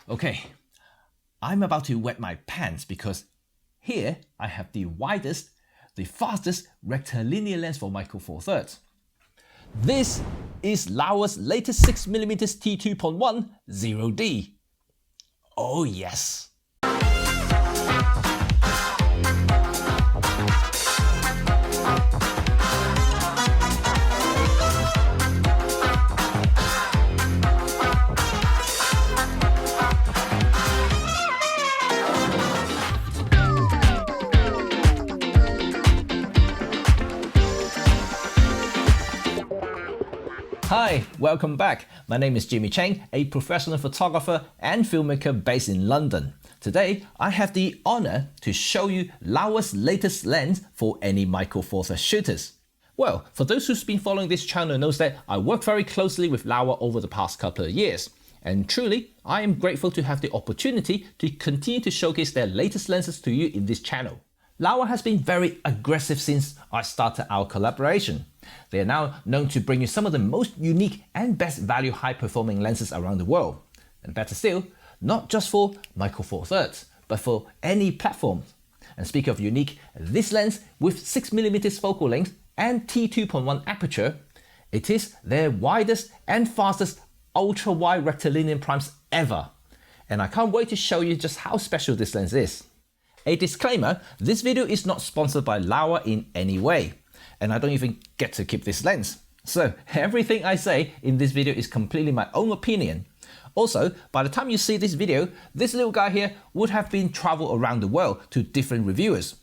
Okay, I'm about to wet my pants because here I have the widest, the fastest rectilinear lens for Micro Four Thirds. This is Laowa's latest 6mm T2.1 Zero-D. Oh yes! Hi, welcome back. My name is Cheng, a professional photographer and filmmaker based in London. Today, I have the honor to show you Laowa's latest lens for any Micro Four Thirds shooters. Well, for those who's been following this channel knows that I work very closely with Laowa over the past couple of years. And truly, I am grateful to have the opportunity to continue to showcase their latest lenses to you in this channel. Laowa has been very aggressive since I started our collaboration. They are now known to bring you some of the most unique and best value high-performing lenses around the world. And better still, not just for Micro Four Thirds, but for any platform. And speaking of unique, this lens with 6mm focal length and T2.1 aperture, it is their widest and fastest ultra-wide rectilinear primes ever. And I can't wait to show you just how special this lens is. A disclaimer, this video is not sponsored by Laowa in any way, and I don't even get to keep this lens. So everything I say in this video is completely my own opinion. Also, by the time you see this video, this little guy here would have been traveled around the world to different reviewers.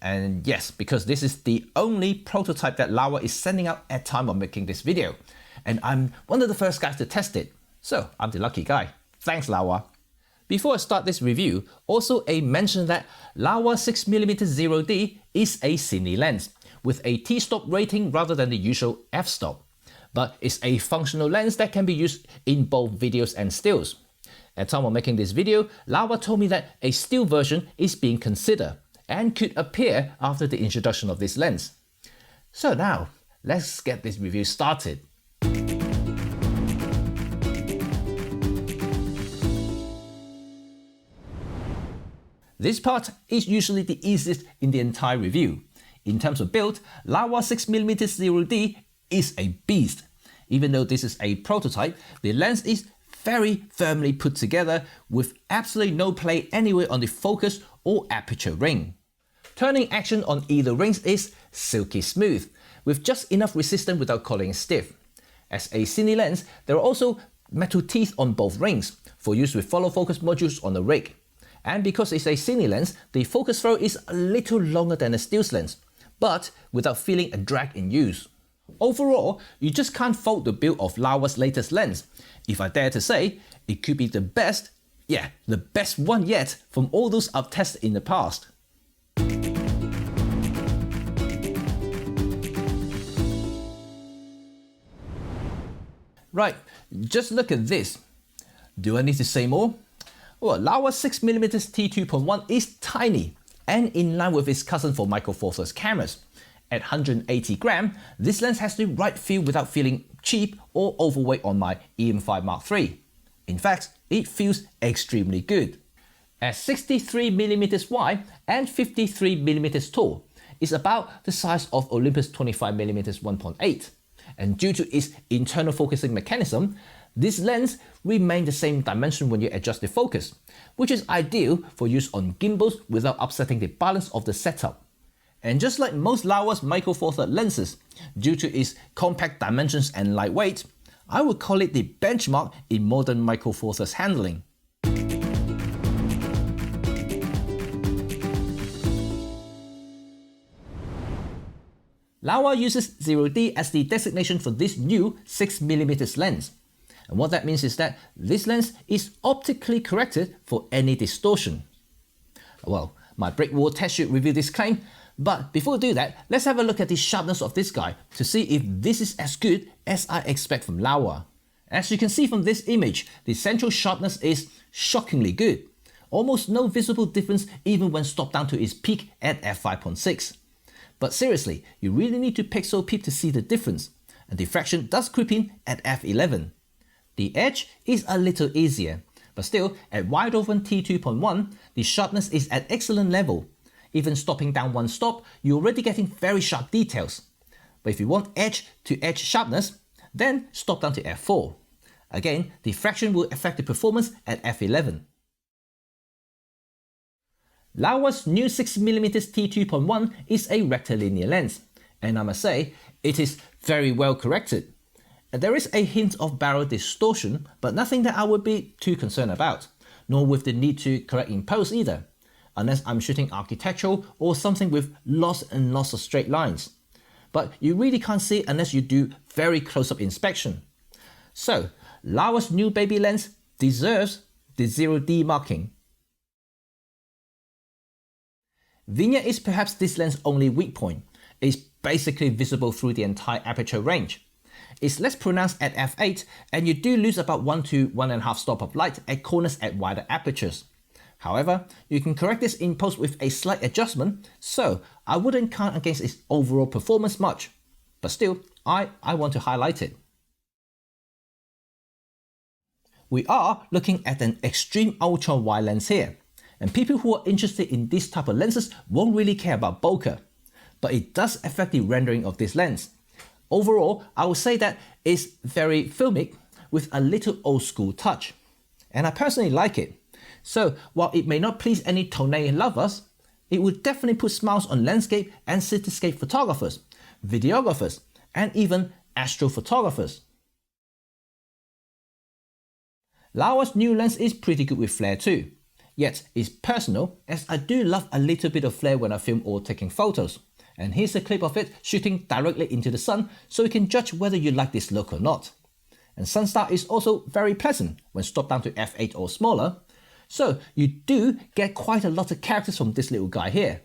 And yes, because this is the only prototype that Laowa is sending out at time of making this video. And I'm one of the first guys to test it. So I'm the lucky guy. Thanks, Laowa. Before I start this review, also a mention that Laowa 6mm Zero-D is a cine lens with a t-stop rating rather than the usual f-stop, but it's a functional lens that can be used in both videos and stills. At time of making this video, Laowa told me that a still version is being considered and could appear after the introduction of this lens. So now, let's get this review started. This part is usually the easiest in the entire review. In terms of build, Laowa 6mm Zero-D is a beast. Even though this is a prototype, the lens is very firmly put together with absolutely no play anywhere on the focus or aperture ring. Turning action on either rings is silky smooth, with just enough resistance without calling it stiff. As a cine lens, there are also metal teeth on both rings for use with follow focus modules on the rig. And because it's a cine lens, the focus throw is a little longer than a stills lens, but without feeling a drag in use. Overall, you just can't fault the build of Laowa's latest lens. If I dare to say, it could be the best, yeah, the best one yet from all those I've tested in the past. Right, just look at this. Do I need to say more? Well, Laowa 6mm T2.1 is tiny and in line with its cousin for Micro Four Thirds cameras. At 180 grams, this lens has the right feel without feeling cheap or overweight on my EM5 Mark III. In fact, it feels extremely good. At 63mm wide and 53mm tall, it's about the size of Olympus 25mm 1.8. And due to its internal focusing mechanism, this lens remains the same dimension when you adjust the focus, which is ideal for use on gimbals without upsetting the balance of the setup. And just like most Laowa's Micro Four Thirds lenses, due to its compact dimensions and lightweight, I would call it the benchmark in modern Micro Four Thirds handling. Laowa uses Zero-D as the designation for this new 6mm lens. And what that means is that this lens is optically corrected for any distortion. Well, my brick wall test should review this claim, but before we do that, let's have a look at the sharpness of this guy to see if this is as good as I expect from Laowa. As you can see from this image, the central sharpness is shockingly good. Almost no visible difference even when stopped down to its peak at f5.6. But seriously, you really need to pixel peep to see the difference, and diffraction does creep in at f11. The edge is a little easier, But still, at wide open T2.1, the sharpness is at excellent level. Even stopping down one stop, you're already getting very sharp details. But if you want edge-to-edge sharpness, then stop down to f4. Again, diffraction will affect the performance at f11. Laowa's new 6mm T2.1 is a rectilinear lens, and I must say, it is very well corrected. And there is a hint of barrel distortion, but nothing that I would be too concerned about, nor with the need to correct in post either, unless I'm shooting architectural or something with lots and lots of straight lines. But you really can't see it unless you do very close-up inspection. So, Laowa's new baby lens deserves the Zero-D marking. Vignette is perhaps this lens' only weak point. It's basically visible through the entire aperture range. It's less pronounced at f8, and you do lose about 1 to 1.5 stop of light at corners at wider apertures. However, you can correct this in post with a slight adjustment, so I wouldn't count against its overall performance much. But still, I want to highlight it. We are looking at an extreme ultra wide lens here, and people who are interested in this type of lenses won't really care about bokeh, but it does affect the rendering of this lens. Overall, I would say that it's very filmic with a little old school touch, and I personally like it. So while it may not please any tournée lovers, it would definitely put smiles on landscape and cityscape photographers, videographers, and even astrophotographers. Laowa's new lens is pretty good with flare too, yet it's personal as I do love a little bit of flare when I film or taking photos. And here's a clip of it shooting directly into the sun so you can judge whether you like this look or not. And Sunstar is also very pleasant when stopped down to f8 or smaller, so you do get quite a lot of characters from this little guy here.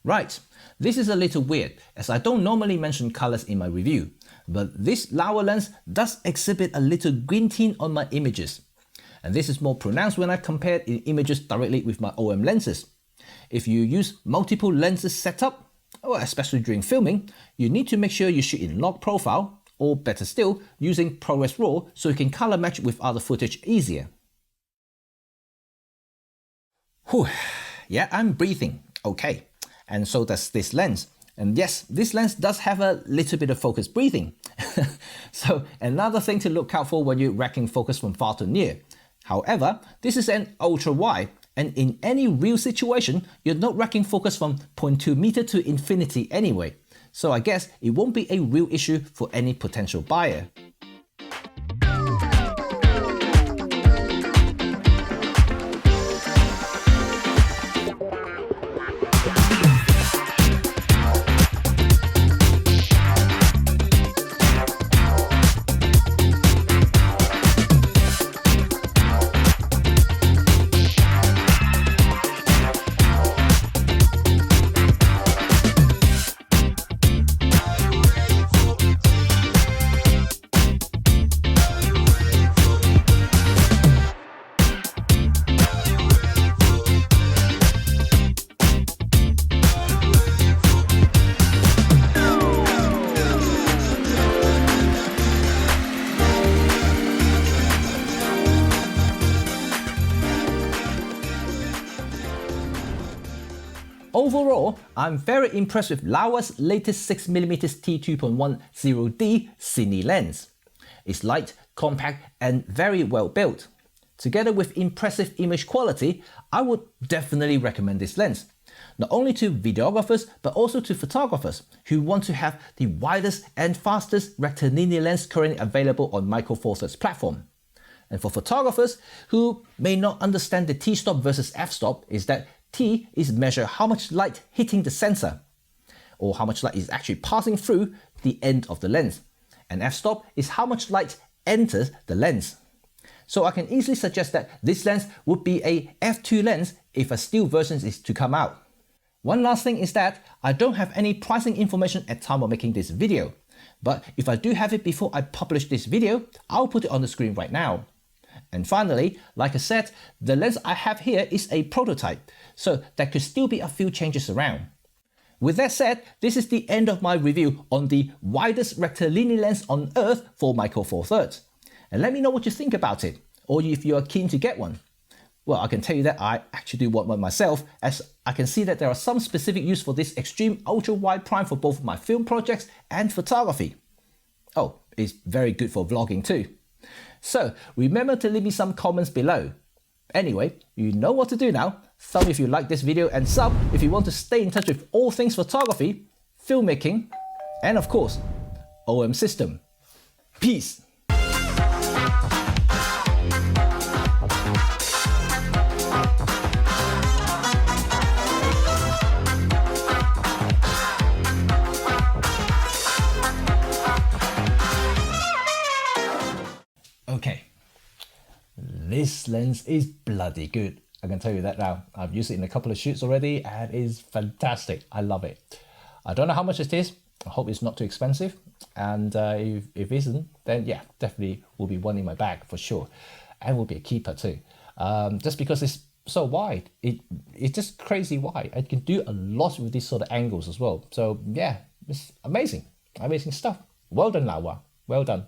Right, this is a little weird as I don't normally mention colors in my review, but this Laowa lens does exhibit a little green tint on my images. And this is more pronounced when I compare in images directly with my OM lenses. If you use multiple lenses setup, or especially during filming, you need to make sure you shoot in log profile, or better still, using ProRes RAW so you can color match with other footage easier. Whew, yeah, I'm breathing, okay. And so does this lens. And yes, this lens does have a little bit of focus breathing. So another thing to look out for when you're racking focus from far to near. However, this is an ultra wide, and in any real situation, you're not racking focus from 0.2 meter to infinity anyway. So I guess it won't be a real issue for any potential buyer. Overall, I'm very impressed with Laowa's latest 6mm T2.1 Zero-D Cine Lens. It's light, compact, and very well built. Together with impressive image quality, I would definitely recommend this lens, not only to videographers but also to photographers who want to have the widest and fastest rectilinear lens currently available on Micro Four Thirds platform. And for photographers who may not understand the T-stop versus f-stop, is that T is measure how much light hitting the sensor, or how much light is actually passing through the end of the lens, and f-stop is how much light enters the lens. So I can easily suggest that this lens would be a f2 lens if a still version is to come out. One last thing is that I don't have any pricing information at time of making this video, but if I do have it before I publish this video, I'll put it on the screen right now. And finally, like I said, the lens I have here is a prototype, so there could still be a few changes around. With that said, this is the end of my review on the widest rectilinear lens on Earth for Micro Four Thirds. and let me know what you think about it, or if you are keen to get one. Well, I can tell you that I actually do want one myself, as I can see that there are some specific use for this extreme ultra wide prime for both my film projects and photography. Oh, it's very good for vlogging too. So remember to leave me some comments below. Anyway, you know what to do now. Thumb if you like this video and sub if you want to stay in touch with all things photography, filmmaking, and of course, OM system. Peace! Okay, this lens is bloody good. I can tell you that now. I've used it in a couple of shoots already and it is fantastic. I love it. I don't know how much it is. I hope it's not too expensive. And if it isn't, then yeah, definitely will be one in my bag for sure. And will be a keeper too. Just because it's so wide. It's just crazy wide. I can do a lot with these sort of angles as well. So yeah, it's amazing. Amazing stuff. Well done, Laowa. Well done.